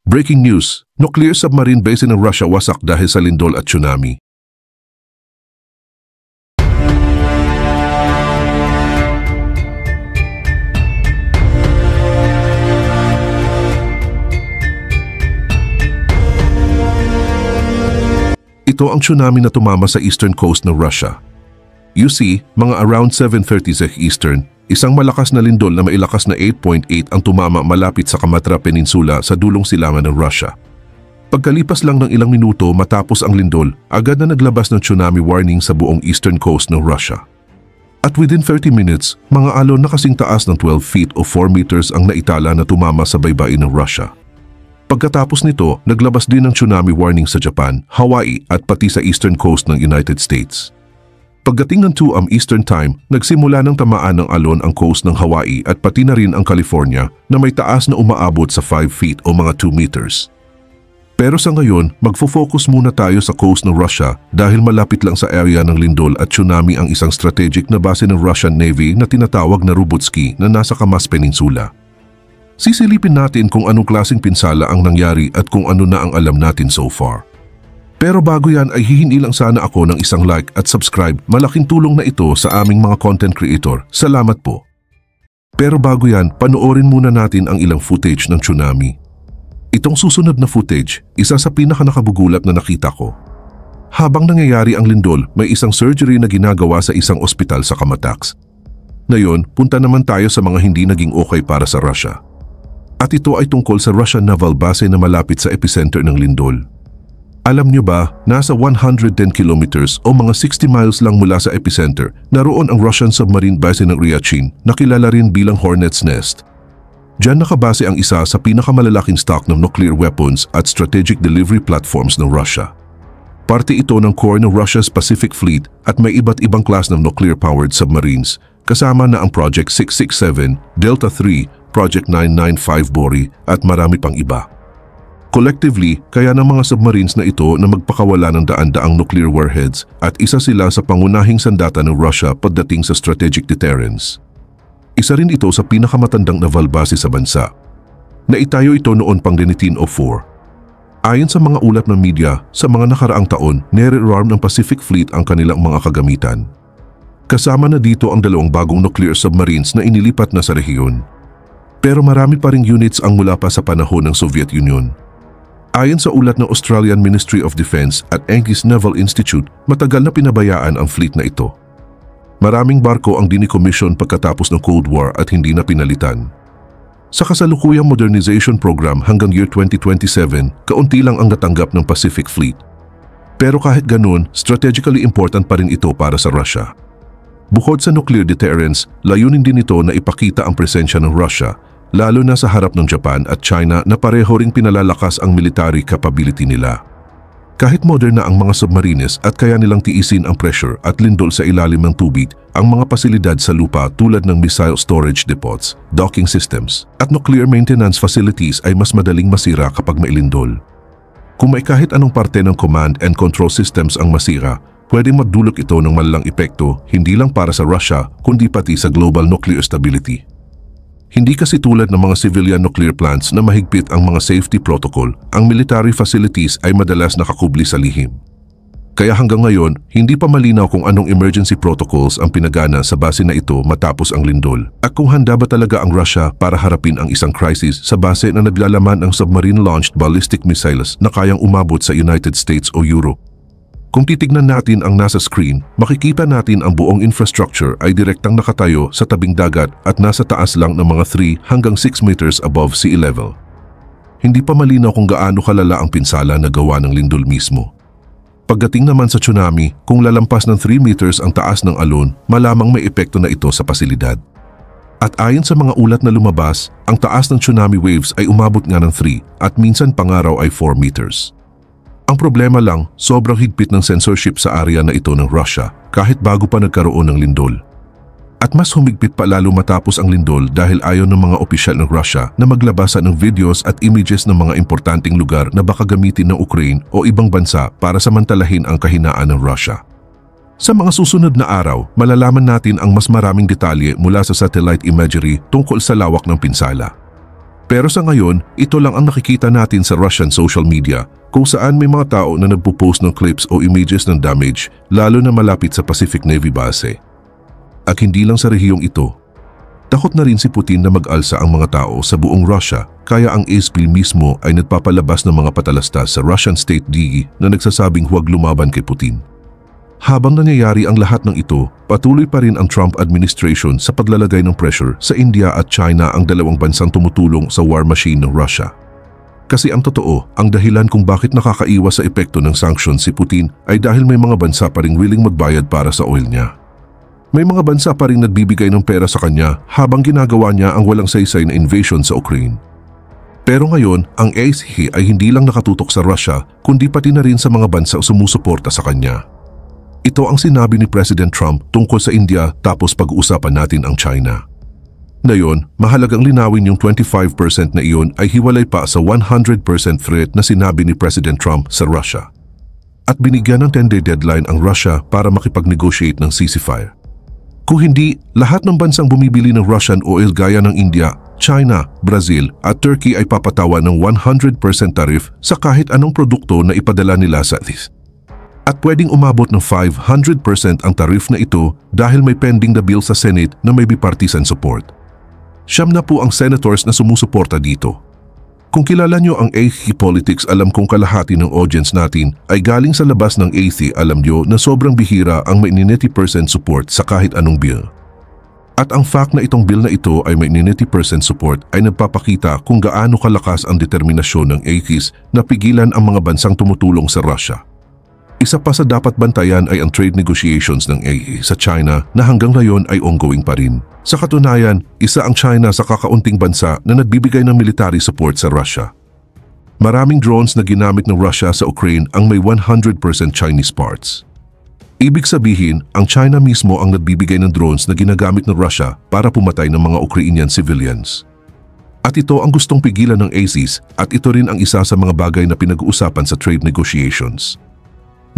Breaking news, nuclear submarine base ng Russia wasak dahil sa lindol at tsunami. Ito ang tsunami na tumama sa eastern coast ng Russia. You see, mga around 7:30 Eastern, isang malakas na lindol na mailakas na 8.8 ang tumama malapit sa Kamatra Peninsula sa dulong silangan ng Russia. Pagkalipas lang ng ilang minuto matapos ang lindol, agad na naglabas ng tsunami warning sa buong eastern coast ng Russia. At within 30 minutes, mga alon na kasing taas ng 12 feet o 4 meters ang naitala na tumama sa baybayin ng Russia. Pagkatapos nito, naglabas din ng tsunami warning sa Japan, Hawaii at pati sa eastern coast ng United States. Pagdating ng 2 am Eastern Time, nagsimula ng tamaan ng alon ang coast ng Hawaii at pati na rin ang California na may taas na umaabot sa 5 feet o mga 2 meters. Pero sa ngayon, magfo-focus muna tayo sa coast ng Russia dahil malapit lang sa area ng lindol at tsunami ang isang strategic na base ng Russian Navy na tinatawag na Rubutsky na nasa Kamas Peninsula. Sisilipin natin kung anong klaseng pinsala ang nangyari at kung ano na ang alam natin so far. Pero bago yan ay hihingi lang sana ako ng isang like at subscribe. Malaking tulong na ito sa aming mga content creator. Salamat po. Pero bago yan, panoorin muna natin ang ilang footage ng tsunami. Itong susunod na footage, isa sa pinakanakabugulat na nakita ko. Habang nangyayari ang lindol, may isang surgery na ginagawa sa isang ospital sa Kamatax. Ngayon, punta naman tayo sa mga hindi naging okay para sa Russia. At ito ay tungkol sa Russian naval base na malapit sa epicenter ng lindol. Alam nyo ba, nasa 110 kilometers o mga 60 miles lang mula sa epicenter, naroon ang Russian submarine base ng Ryazan na kilala rin bilang Hornet's Nest. Diyan nakabase ang isa sa pinakamalalaking stock ng nuclear weapons at strategic delivery platforms ng Russia. Parte ito ng core ng Russia's Pacific Fleet at may iba't ibang class ng nuclear-powered submarines, kasama na ang Project 667, Delta III, Project 995 Bori at marami pang iba. Collectively, kaya ng mga submarines na ito na magpakawala ng daan-daang nuclear warheads at isa sila sa pangunahing sandata ng Russia pagdating sa strategic deterrence. Isa rin ito sa pinakamatandang naval base sa bansa. Naitayo ito noon pang 1904. Ayon sa mga ulat ng media, sa mga nakaraang taon, nire-rearm ng Pacific Fleet ang kanilang mga kagamitan. Kasama na dito ang 2 bagong nuclear submarines na inilipat na sa rehiyon. Pero marami pa ring units ang mula pa sa panahon ng Soviet Union. Ayon sa ulat ng Australian Ministry of Defense at Angus Naval Institute, matagal na pinabayaan ang fleet na ito. Maraming barko ang dinikomisyon pagkatapos ng Cold War at hindi na pinalitan. Sa kasalukuyang modernization program hanggang year 2027, kaunti lang ang natanggap ng Pacific Fleet. Pero kahit ganun, strategically important pa rin ito para sa Russia. Bukod sa nuclear deterrence, layunin din ito na ipakita ang presensya ng Russia, lalo na sa harap ng Japan at China na pareho ring pinalalakas ang military capability nila. Kahit modern na ang mga submarines at kaya nilang tiisin ang pressure at lindol sa ilalim ng tubig, ang mga pasilidad sa lupa tulad ng missile storage depots, docking systems, at nuclear maintenance facilities ay mas madaling masira kapag may lindol. Kung may kahit anong parte ng command and control systems ang masira, pwedeng magdulot ito ng malalang epekto hindi lang para sa Russia kundi pati sa global nuclear stability. Hindi kasi tulad ng mga civilian nuclear plants na mahigpit ang mga safety protocol, ang military facilities ay madalas nakakubli sa lihim. Kaya hanggang ngayon, hindi pa malinaw kung anong emergency protocols ang pinagana sa base na ito matapos ang lindol at kung handa ba talaga ang Russia para harapin ang isang crisis sa base na naglalaman ng submarine-launched ballistic missiles na kayang umabot sa United States o Europe. Kung titignan natin ang nasa screen, makikita natin ang buong infrastructure ay direktang nakatayo sa tabing dagat at nasa taas lang ng mga 3 hanggang 6 meters above sea level. Hindi pa malinaw kung gaano kalala ang pinsala na gawa ng lindol mismo. Pagdating naman sa tsunami, kung lalampas ng 3 meters ang taas ng alon, malamang may epekto na ito sa pasilidad. At ayon sa mga ulat na lumabas, ang taas ng tsunami waves ay umabot nga ng 3 at minsan pangaraw ay 4 meters. Ang problema lang, sobrang higpit ng censorship sa area na ito ng Russia kahit bago pa nagkaroon ng lindol. At mas humigpit pa lalo matapos ang lindol dahil ayaw ng mga opisyal ng Russia na maglabasan ng videos at images ng mga importanteng lugar na baka gamitin ng Ukraine o ibang bansa para samantalahin ang kahinaan ng Russia. Sa mga susunod na araw, malalaman natin ang mas maraming detalye mula sa satellite imagery tungkol sa lawak ng pinsala. Pero sa ngayon, ito lang ang nakikita natin sa Russian social media kung saan may mga tao na nagpo-post ng clips o images ng damage lalo na malapit sa Pacific Navy base. At hindi lang sa rehiyong ito. Takot na rin si Putin na mag-alsa ang mga tao sa buong Russia kaya ang ASP mismo ay nagpapalabas ng mga patalastas sa Russian State DE na nagsasabing huwag lumaban kay Putin. Habang nangyayari ang lahat ng ito, patuloy pa rin ang Trump administration sa paglalagay ng pressure sa India at China, ang dalawang bansang tumutulong sa war machine ng Russia. Kasi ang totoo, ang dahilan kung bakit nakakaiwas sa epekto ng sanctions si Putin ay dahil may mga bansa pa ring willing magbayad para sa oil niya. May mga bansa pa ring nagbibigay ng pera sa kanya habang ginagawa niya ang walang saysay na invasion sa Ukraine. Pero ngayon, ang ASE ay hindi lang nakatutok sa Russia kundi pati na rin sa mga bansang sumusuporta sa kanya. Ito ang sinabi ni President Trump tungkol sa India tapos pag-uusapan natin ang China. Ngayon, mahalagang linawin yung 25% na iyon ay hiwalay pa sa 100% threat na sinabi ni President Trump sa Russia. At binigyan ng 10-day deadline ang Russia para makipag-negotiate ng ceasefire. Kung hindi, lahat ng bansang bumibili ng Russian oil gaya ng India, China, Brazil at Turkey ay papatawan ng 100% tariff sa kahit anong produkto na ipadala nila sa ASE. At pwedeng umabot ng 500% ang tariff na ito dahil may pending na bill sa Senate na may bipartisan support. 9 na po ang senators na sumusuporta dito. Kung kilala nyo ang ASE politics, alam kong kalahati ng audience natin ay galing sa labas ng ASE. Alam nyo na sobrang bihira ang may 90% support sa kahit anong bill. At ang fact na itong bill na ito ay may 90% support ay nagpapakita kung gaano kalakas ang determinasyon ng ASE na pigilan ang mga bansang tumutulong sa Russia. Isa pa sa dapat bantayan ay ang trade negotiations ng ASE sa China na hanggang ngayon ay ongoing pa rin. Sa katunayan, isa ang China sa kakaunting bansa na nagbibigay ng military support sa Russia. Maraming drones na ginamit ng Russia sa Ukraine ang may 100% Chinese parts. Ibig sabihin, ang China mismo ang nagbibigay ng drones na ginagamit ng Russia para pumatay ng mga Ukrainian civilians. At ito ang gustong pigilan ng ASE at ito rin ang isa sa mga bagay na pinag-uusapan sa trade negotiations.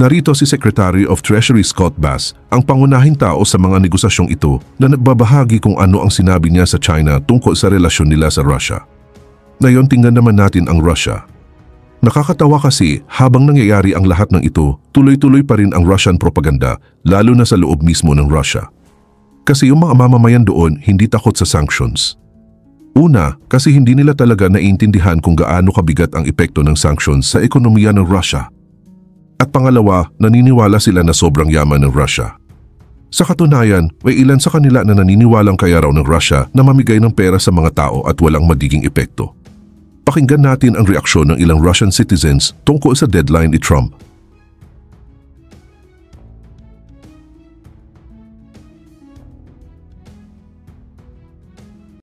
Narito si Secretary of Treasury Scott Bass, ang pangunahing tao sa mga negosasyong ito na nagbabahagi kung ano ang sinabi niya sa China tungkol sa relasyon nila sa Russia. Ngayon tingnan naman natin ang Russia. Nakakatawa kasi habang nangyayari ang lahat ng ito, tuloy-tuloy pa rin ang Russian propaganda lalo na sa loob mismo ng Russia. Kasi yung mga mamamayan doon hindi takot sa sanctions. Una, kasi hindi nila talaga naiintindihan kung gaano kabigat ang epekto ng sanctions sa ekonomiya ng Russia. At pangalawa, naniniwala sila na sobrang yaman ng Russia. Sa katunayan, may ilan sa kanila na naniniwalang kaya raw ng Russia na mamigay ng pera sa mga tao at walang magiging epekto. Pakinggan natin ang reaksyon ng ilang Russian citizens tungkol sa deadline ni Trump